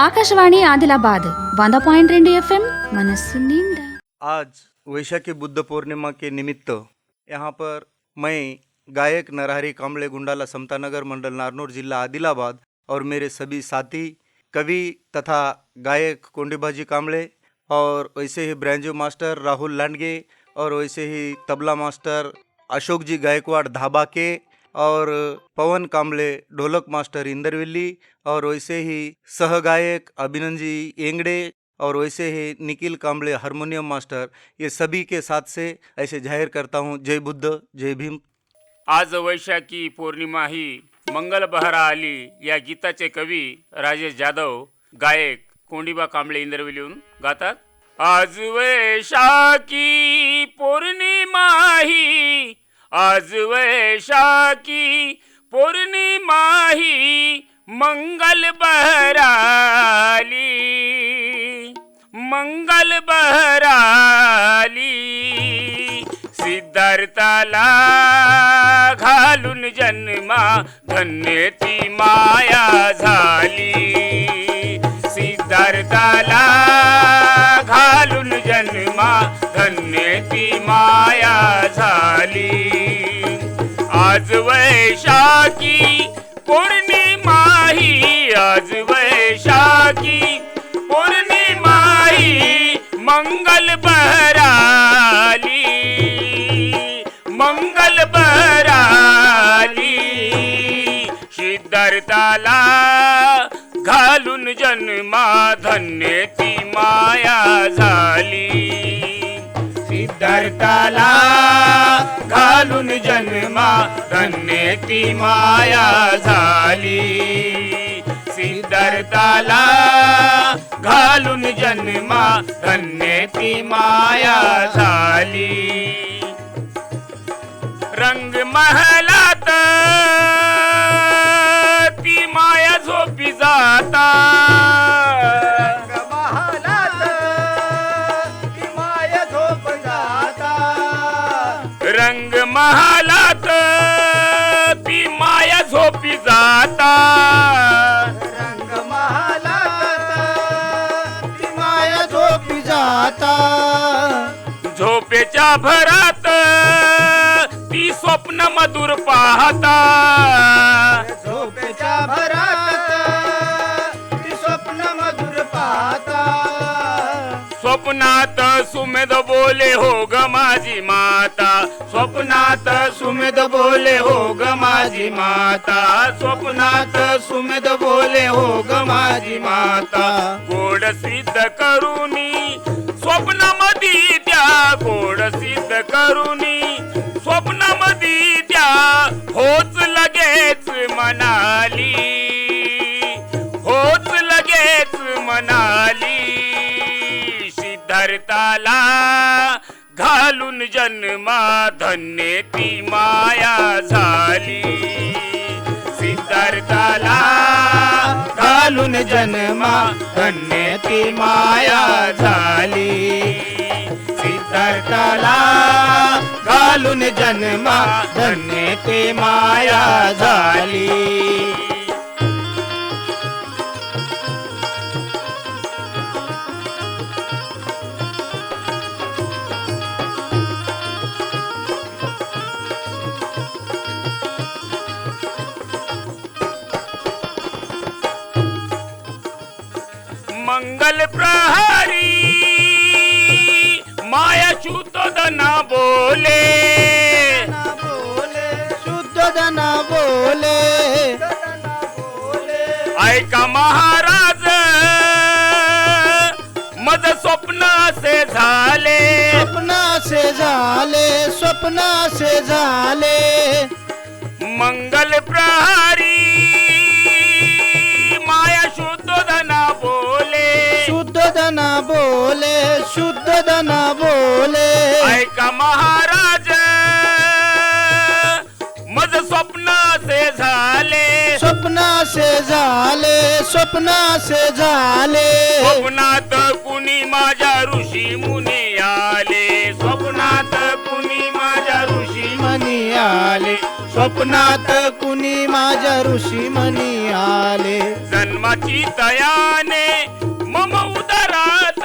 Akashvani Adilabad 100.2 FM मनस्सु निंडा। आज वैशाखी बुद्ध पूर्णिमा के निमित्त यहाँ पर मैं गायक नरहरी कांबळे गुंडाला समतानगर मंडल नारनूर जिला आदिलाबाद और मेरे सभी साथी कवि तथा गायक कोंडीबाजी कांबळे और वैसे ही ब्रैंजो मास्टर राहुल लांडगे और वैसे ही तबला मास्टर अशोक जी गायकवाड़ धाबा के और पवन कांबळे ढोलक मास्टर इंदरवेली और वैसे ही सहगायक अभिनंदन जी एंगड़े और वैसे ही निखिल कांबळे हारमोनियम मास्टर, ये सभी के साथ से ऐसे जाहिर करता हूँ जय बुद्ध जय भीम। आज वैशाखी पौर्णिमा ही मंगल बहरा आली या गीताचे कवी राजेश जाधव गायक कोंडीबा कांबळे इंदरवेलीहून गातात। आज वैशाखी पौर्णिमा ही, आज वैशाखी पौर्णिमा ही मंगल बहराली, मंगल बहराली। सिद्धार्थाला घालून जन्मा धन्य ती माया झाली, सिद्धार्थाला घालून जन्मा धन्य ती माया झाली। आज वैशाखी पौर्णिमा ही, आज वैशाखी पौर्णिमा ही मंगल बहराली, मंगल बहराली। सिद्धार्थाला घालून जन्मा धन्य ती माया झाली, सिद्धार्थाला घालून जन्मा धन्य ती माया झाली, सिद्धार्थाला घालून जन्मा धन्य ती माया झाली। रंग महलात ती माया झोपी जाता, रंग महलात ती माया झोप जाता, रंग महालात ती माया झोपी जाता, रंग महलात ती माया झोपी जाता। झोपेच्या भरात ती स्वप्न मधुर पाहता, झोपेच्या भरात ती स्वप्न मधुर पाहता। स्वप्नात सुमेध बोले हो ग माझी माता, स्वप्नात सुमेध बोले हो ग माझी माता, स्वप्नात सुमेध बोले हो ग माझी माता। गोड सिद्ध करूनी स्वप्नामधी त्या, गोड सिद्ध करूनी स्वप्नामधी त्या, होच लगेच म्हणाली, होच लगेच म्हणाली। सिद्धार्थाला घालून जन्मा धन्य ती माया झाली, सिद्धार्थाला घालून जन्मा धन्य ती माया झाली, सिद्धार्थाला घालून जन्मा धन्य ती माया झाली। मंगल प्रहरी माया शुद्ध न बोले, शुद्ध धन बोले, ऐका महाराज मज स्वप्न से झाले, स्वप्न से झाले, स्वप्न से झाले। मंगल प्रहरी माया शुद्ध धन बोले, शुद्ध धन बोले, शुद्ध धन बोले। ऐका महाराज मज स्वप्न से झाले, स्वप्न से झाले, स्वप्न से झाले। स्वप्नात कुणी माझ्या ऋषी मुनी आले, स्वप्नात कुणी माझ्या ऋषी मनी आले, स्वप्नात कुणी माझ्या ऋषी म्हणी आले. जन्माची तयाने मम उदरात,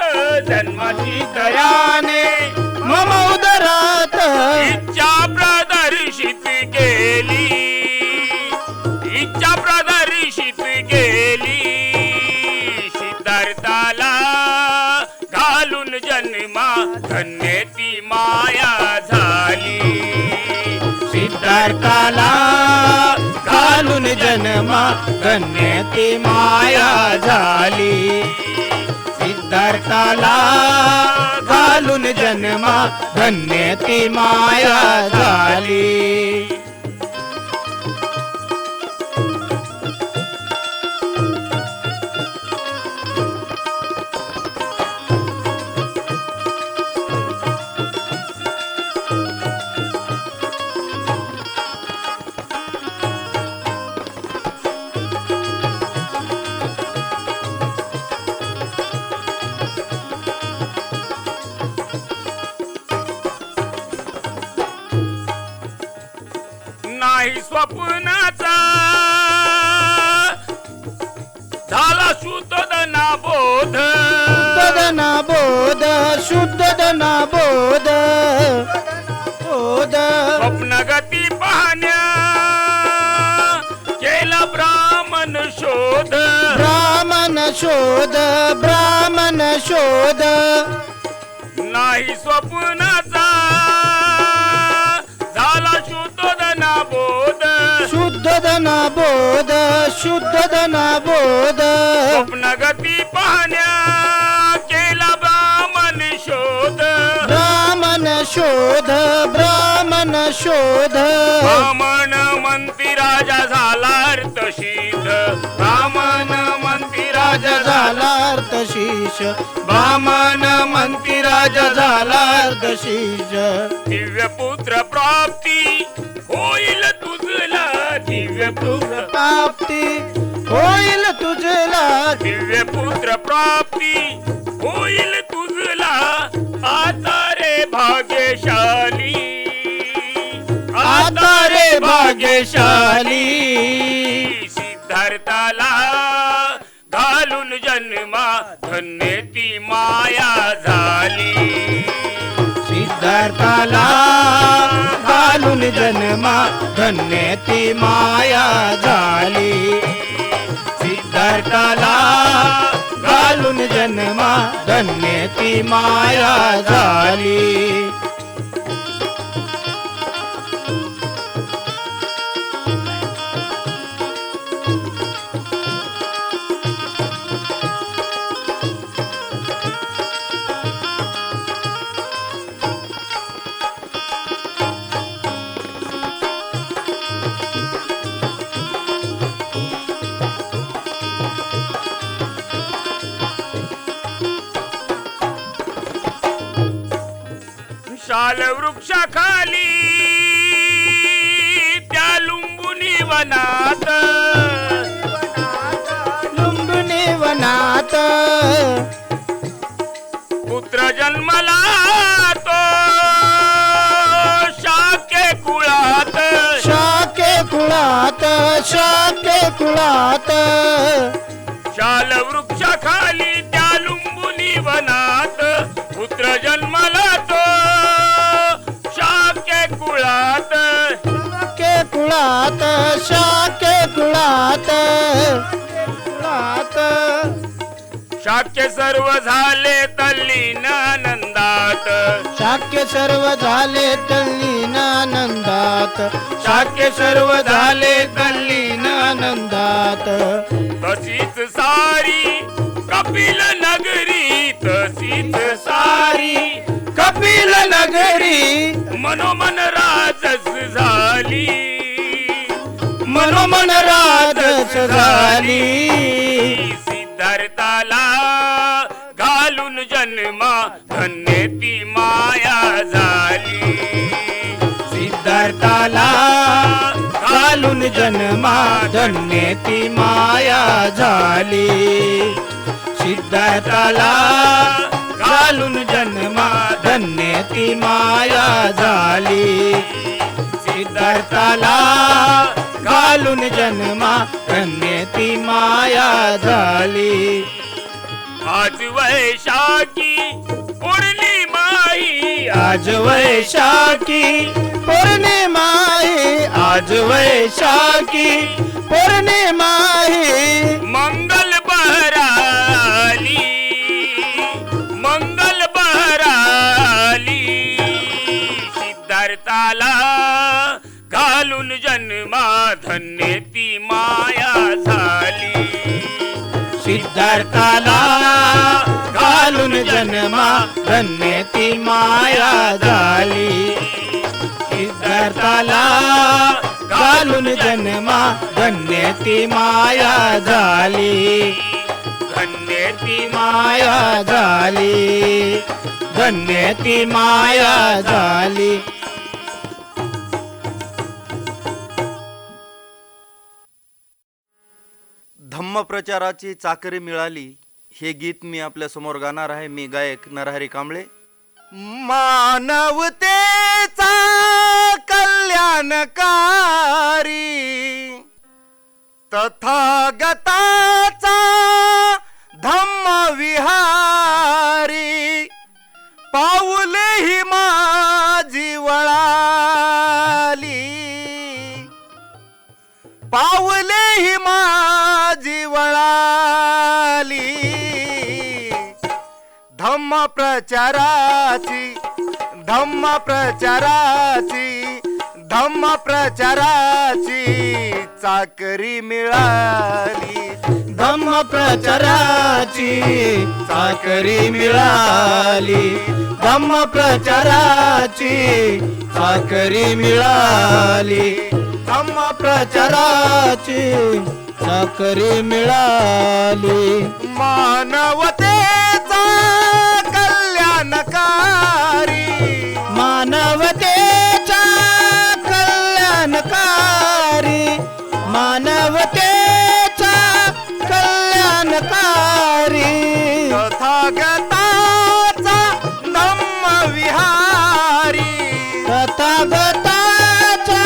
जन्माची तयाने मम उदरात इच्छा प्रदर्शित केली, इच्छा प्रदर्शित केली. सिद्धार्थाला घालून जन्मा धन्य ती माया झाली. सिद्धार्थाला घालून जन्मा धन्य ती माया झाली. सिद्धार्थाला घालून जन्मा धन्य ती माया झाली. नाही स्वप्नाचा झाला शुद्ध दना बोध, दना बोध शुद्ध दना बोध बोध. स्वप्न गती पाहण्या केला ब्राह्मण शोध, ब्राह्मण शोध ब्राह्मण शोध. नाही स्वप्नाचा झाला शुद्ध दना बोध, शुद्ध दना बोध शुद्ध दना बोध. स्वप्न गती पाहण्या केला ब्राह्मण शोध, ब्राह्मण शोध ब्राह्मण शोध. ब्राह्मण मंत्री राजा झाला अर्थसिद्ध, ब्राह्मण मंत्री राजा झाला अर्धशीष, ब्राह्मण मंत्री राजा झाला अर्धशीष. दिव्य पुत्र प्राप्ती होईल तुझला, दिव्य पुत्र प्राप्ती होईल तुझला. दिव्य पुत्र प्राप्ती होईल तुझला. आता रे भाग्यशाली, आता रे भाग्यशाली. सिद्धार्थाला घालून जन्मा धन्य ती माया झाली. सिद्धार्थाला घालून जन्मा धन्य ती माया झाली. सिद्धार्थाला घालून जन्मा धन्य ती माया झाली. शाल वृक्षाखाली त्या लुंबुनी वनात, लुंबिनी वनात पुत्र जन्मला तो शाके कुळात, शाके कुळात शाके कुळात. शाल वृक्षाखाली त्या लुंबुनी वनात पुत्र जन्मला तो शाके कुळात, शाके कुळात शाके कुळात कुळात. शाक्य सर्व झाले तल्लीन आनंदात, शाक्य सर्व झाले तल्लीन आनंदात. शाक्य सर्व झाले तल्लीन आनंदात. तशीच सारी कपिल नगरी, तशीच सारी कपिल नगरी मनोमन राजस झाली, मनोमन राजस झाली. सिद्धार्थाला घालून जन्मा धन्य ती माया झाली. सिद्धार्थाला घालून जन्मा धन्य ती माया झाली. सिद्धार्थाला घालून जन्मा धन्य ती माया झाली. सिद्धार्थाला घालून जन्मा धन्य ती माया झाली. आज वैशाखी पौर्णिमा ही, आज वैशाखी पौर्णिमा आहे, आज वैशाखी पौर्णिमा आहे. मंगल बहराली, मंगल बहराली. सिद्धार्थाला घालून जन्मा धन्य ती माया झाली. सिद्धार्थाला घालून जन्मा धन्य ती माया झाली. सिद्धार्थाला घालून जन्मा धन्य ती माया झाली. धन्य ती माया झाली, धन्य ती माया झाली. धम्म प्रचाराची चाकरी मिळाली हे गीत मी आपल्या समोर गाणार आहे. मी गायक नरहरी कांबळे. मानवतेचा कल्याणकारी तथागताचा धम्म विहारी पाऊले ही माझी वळाली, पाऊले ही माझी वळाली. धम्म प्रचाराची, धम्म प्रचाराची, धम्म प्रचाराची चाकरी मिळाली. धम्म प्रचाराची चाकरी मिळाली. धम्म प्रचाराची चाकरी मिळाली. धम्म प्रचाराची चाकरी मिळाली. मानवतेचा कल्याणकारी, मानवतेचा कल्याणकारी, मानवतेचा कल्याणकारी तथागताचा धम्म विहारी, तथागताचा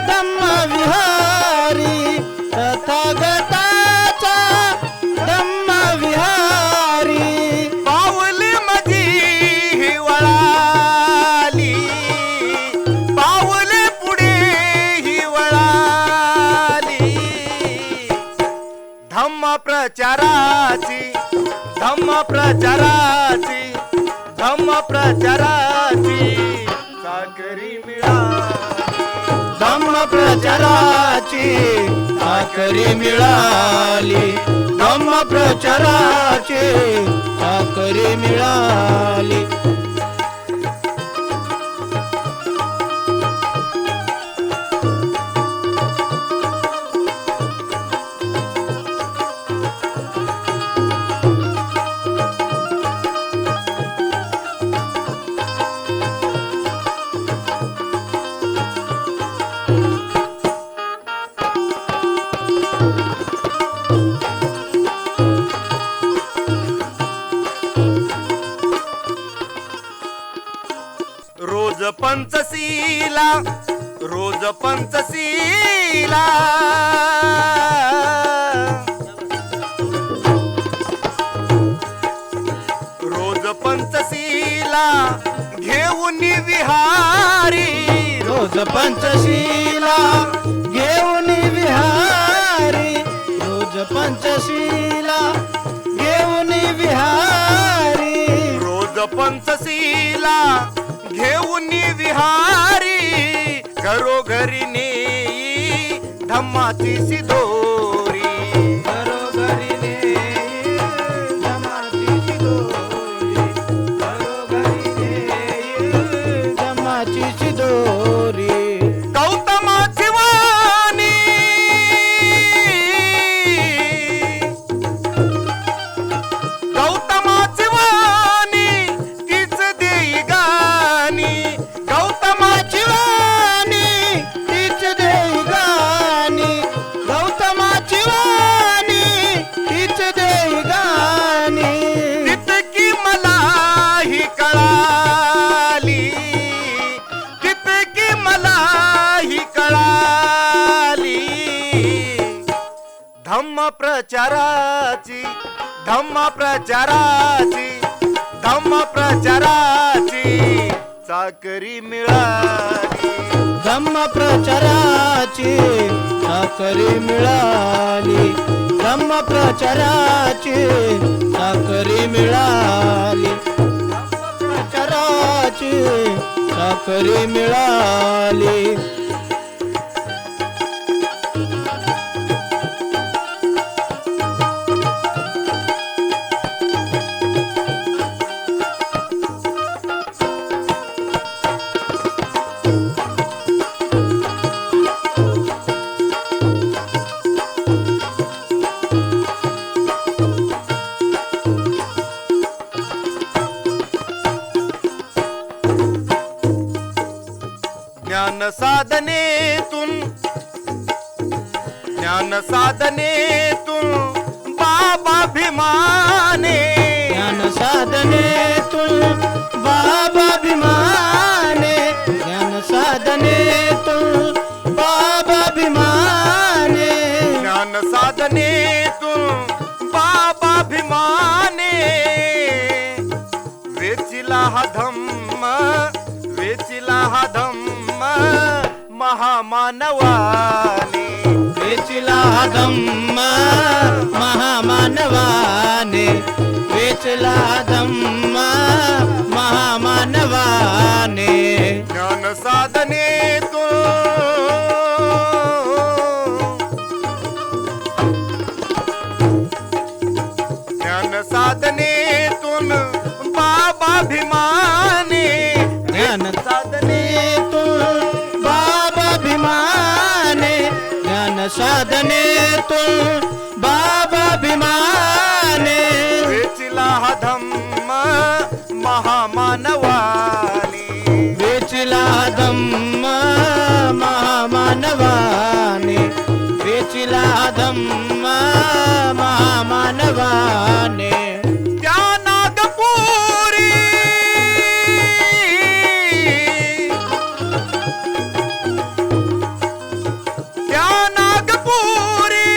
धम्म विहारी, तथागताचा धम्म विहारी पाऊले मधी ही वळाली, पाऊले पुढे ही वळाली. धम्म प्रचाराची, धम्म प्रचाराची, धम्म प्रचाराची चाकरी मिळाली. धम्म प्रचाराची चाकरी मिळाली. धम्म प्रचाराची चाकरी मिळाली. रोज पंचशीला, रोज पंचशीला, रोज पंचशीला घेऊन विहारी, रोज पंचशीला घेऊन विहारी, रोज पंचशीला घेऊन विहारी, रोज पंचशीला घेऊन विहारी घरोघरी नेई धम्माची सिदोरी, घरोघरी नेई धम्माची सिदोरी, घरोघरी नेई धम्माची सिदोरी. गौतमाची वाणी, गौतमाची वाणी तीच देई गाणी, गौतमाची वाणी तीच देई गाणी, गौतमाची प्रचाराची धम्म प्रचाराची धम्म प्रचाराची चाकरी मिळाली धम्म प्रचाराची साखरी मिळाली धम्म प्रचाराची साखरी मिळाली धम्म प्रचाराची साखरी मिळाली ज्ञान साधनेतून बाबा भीमाने ज्ञान साधनेतून बाबा भीमाने ज्ञान साधनेतून बाबा भीमाने ज्ञान साधनेतून बाबा भीमाने वेचिला हा धम्म महामानवाने वेचला धम्म महामानवाने वेचला धम्म महामानवाने ज्ञान साधनेतून ज्ञान साधनेतून बाबा भीमाने ज्ञान साधनेतून बाबा भीमाने ज्ञान साधनेतून बाबा भीमाने वेचिला हा धम्म महामानवाने वेचला धम्म महामानवाने वेचला धम्म महामानवाने त्या नागपुरी त्या नागपुरी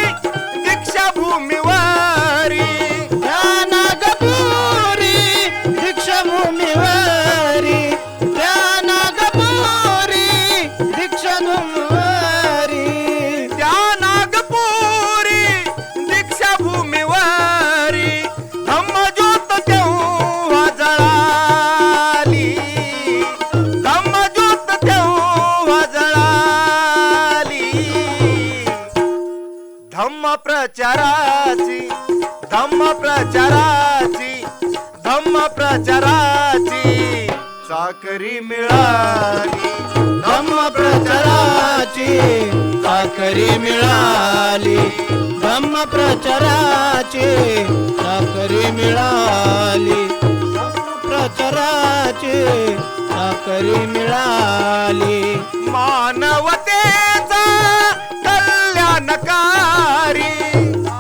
दीक्षाभूमीवारी त्या नागपुरी दीक्षाभूमीवारी त्या नागपुरी दीक्षाभूमीवारी त्या नागपुरी दीक्षाभूमीवारी धम्मज्योत तेव्हा जळाली धम्मज्योत तेव्हा जळाली धम्म प्रचाराची धम्म प्रचाराची धम्म प्रचाराची चाकरी मिळाली धम्म प्रचाराची साखरी मिळाली धम्म प्रचाराची साखरी मिळाली धम्म प्रचाराची साखरी मिळाली मानवतेचा कल्याणकारी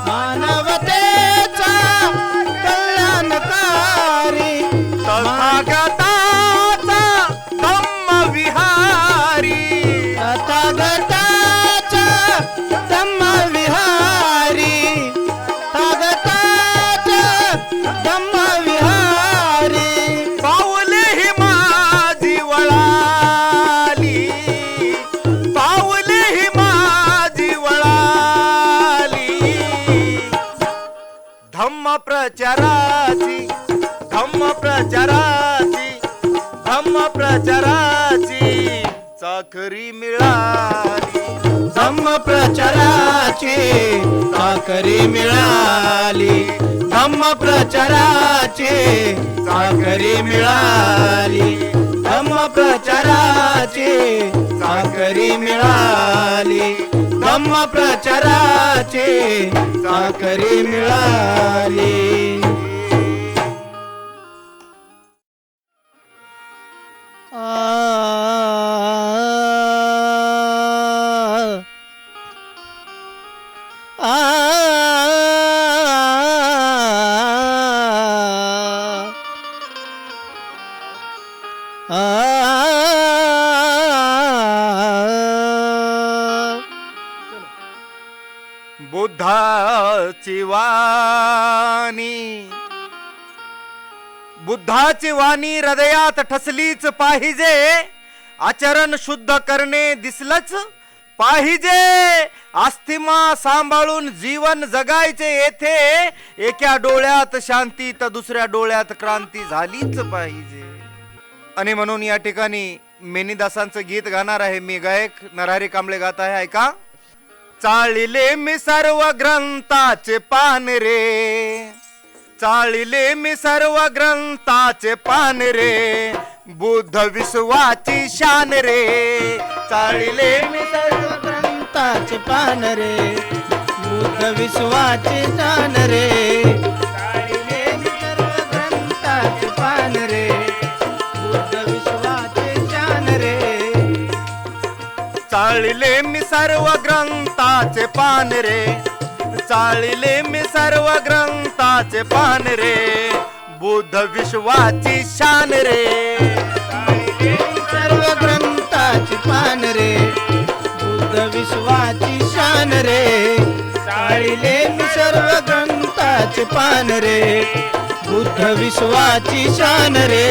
मानवतेचा कल्याणकारी तथागताचा धम्मविहारी तथागताचा धम्मविहारी तथागताचा धम्मविहारी पाऊले ही माझी वळाली पाऊले ही माझी वळाली धम्म प्रचाराची धम्म प्रचाराची धम्म प्रचाराची चाकरी मिळाली धम्म प्रचाराची साखरी मिळाली धम्म प्रचाराची साखरी मिळाली धम्म प्रचाराची साखरी मिळाली धम्म प्रचाराची साखरी मिळाली बुद्धाची वाणी, बुद्धाची वाणी हृदयात ठसलीच पाहिजे, आचरण शुद्ध करणे दिसलंच पाहिजे. आस्तिमा सांभाळून जीवन जगायचे येथे, एका डोळ्यात शांती तर दुसऱ्या डोळ्यात क्रांती झालीच पाहिजे. आणि म्हणून या ठिकाणी मेनीदासांचं गीत गाणार आहे मी, गायक नरहरी कांबळे गात आहे, ऐका. चाळिले मी सर्व ग्रंथाचे पान रे, चाळिले मी सर्व ग्रंथाचे पान रे, बुद्ध विश्वाची शान रे. चाळिले मी सर्व ग्रंथाचे पान रे, बुद्ध विश्वाचे शान रे. चाळिले मी सर्व ग्रंथाचे पान रे, बुद्ध विश्वाचे शान रे. चाळिले मी सर्व ग्रंथाचे पान रे, चाळिले मी सर्व ग्रंथाचे पान रे, बुद्ध विश्वाची शान रे. चाळिले मी सर्व ग्रंथाचे पान रे, बुद्ध विश्वाची शान रे. चाळिले मी सर्व ग्रंथाचे पान रे, बुद्ध विश्वाची शान रे.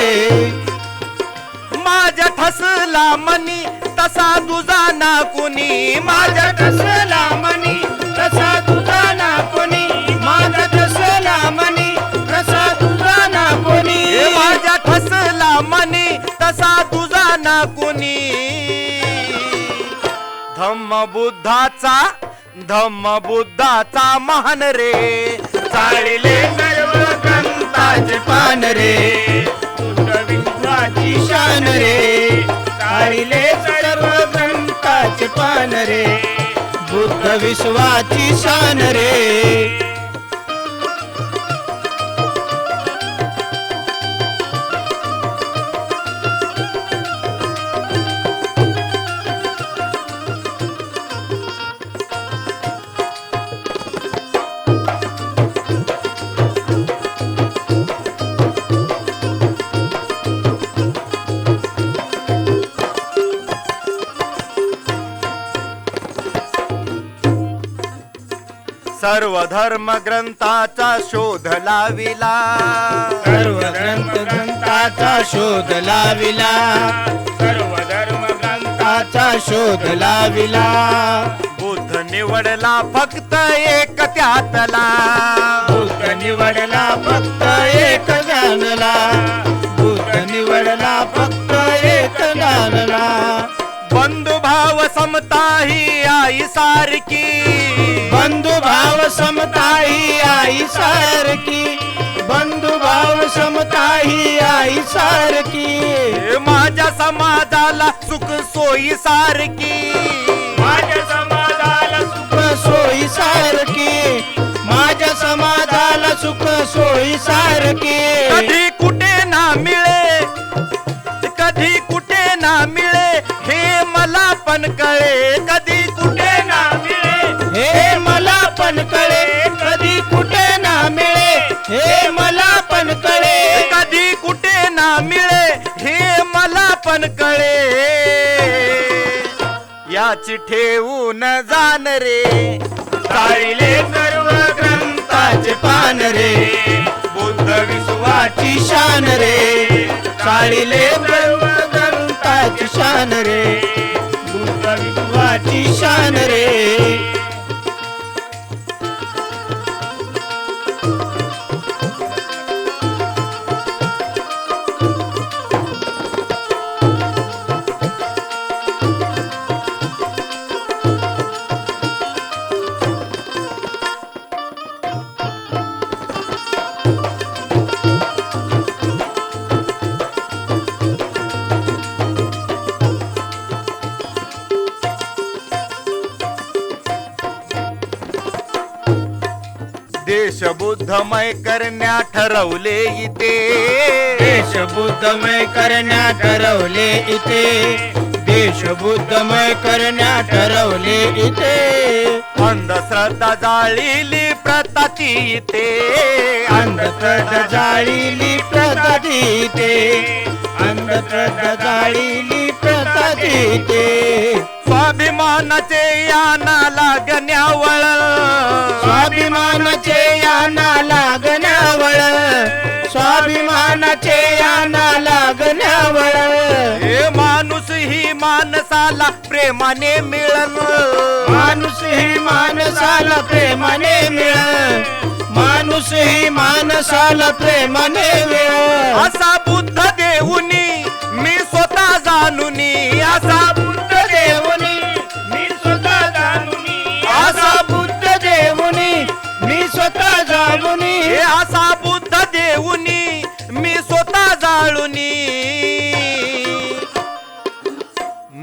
माझ्या ठसला मनी तसा तुझा ना कुणी, माझ्या ठसला मनी तसा तुझा ना कोणी, माझा ठसला मनी तसा तुझा ना कोणी. माझ्या ठसला मनी तसा तुझा ना कुणी. धम्म बुद्धाचा महान रे. चाळिले सर्व ग्रंथाचे पान रे, बुद्ध विश्वाची शान रे. चाळिले सर्व ग्रंथाचे पान रे, बुद्ध विश्वाची शान रे. सर्व धर्म ग्रंथाचा शोध लाविला, सर्व ग्रंथाचा शोध लाविला, सर्व धर्म ग्रंथाचा शोध लाविला. बुद्ध निवडला फक्त एक त्यातला, बुद्ध निवडला फक्त एक जाणला, बुद्ध निवडला फक्त एक जाणला. बंधुभाव समता ही आई सारखी, बंधुभाव समता ही आई सारखी, बंधुभाव समता ही आई सारखी. माझ्या समाजाला सुख सोयी सारखी, माझ्या समाजाला सुख सोयी सारखी, माझ्या समाजाला सुख सोयी सारखी. कधी कुठे ना मिळे, कधी कुठे ना मिळे, हे मला पण कळे. कधी कुठे ना मिळे, हे मला पण कळे. कधी कुठे ना मिळे, हे मला पण कळे. कधी कुठे ना मिळे, हे मला पण कळे. याची ठेवून जाण रे. चाळिले सर्व ग्रंथाचे पान रे, बुद्ध विश्वाची शान रे. चाळिले सर्व ग्रंथाची शान रे, बुद्ध विश्वाची शान रे. देश बुद्धमय करण्या ठरवले इथे, देश बुद्धमय करण्या ठरवले इथे, देश बुद्धमय करण्या ठरवले इथे. अंधश्रद्धा जाळीली प्रथा ती इथे, अंधश्रद्धा जाळीली प्रथा इथे, अंधश्रद्धा जाळीली प्रथा इथे. स्वाभिमान स्वाभिमानाचे याना लागण्यावळ स्वाभिमानाचे याना लागण्यावळ स्वाभिमानाचे याना लागण्यावळ हे माणूस ही माणसाला प्रेमाने मिळन माणूस ही माणसाला प्रेमाने मिळ माणूस ही माणसाला प्रेमाने मिळ असा बुद्ध देऊनी मी स्वतः जाणूनी असा बुद्ध देवनी मी स्वतः जाणुनी असा बुद्ध देवनी मी स्वतः जाणुनी हे असा बुद्ध देऊनी मी स्वतः जाळुनी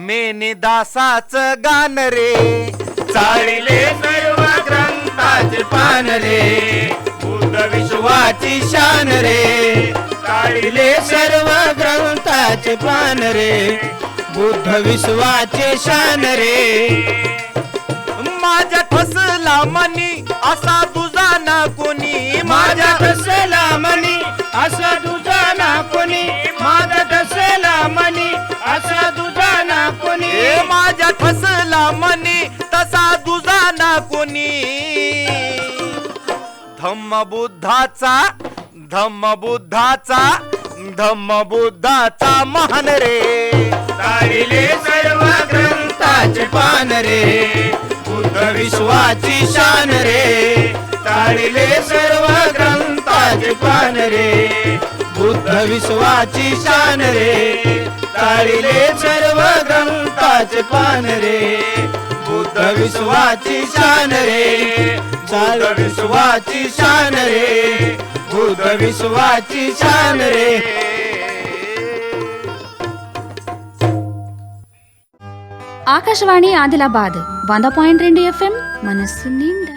मेने दासाच गान रे चाळिले सर्व ग्रंथाचे पान रे बुद्ध विश्वाची शान रे चाळिले सर्व ग्रंथाचे पान रे बुद्ध विश्वाचे शान रे माझ्या ठसला मनी असा तुझा ना कोणी माझ्या ठसला मनी असा तुझा ना कोणी माझ्या ठसला मनी असा तुझा ना कोणी हे माझ्या ठसला मनी तसा तुझा ना कोणी धम्म बुद्धाचा महान रे चाळिले सर्व ग्रंथाचे पान रे बुद्ध विश्वाची शान रे चाळिले सर्व ग्रंथाचे पान रे बुद्ध विश्वाची शान रे चाळिले सर्व ग्रंथाचे पान रे बुद्ध विश्वाची शान रे बुद्ध विश्वाची शान रे बुद्ध विश्वाची शान रे ఆకాశవాణి ఆదిలాబాద్ 100.2 FM మనస్సు నిండా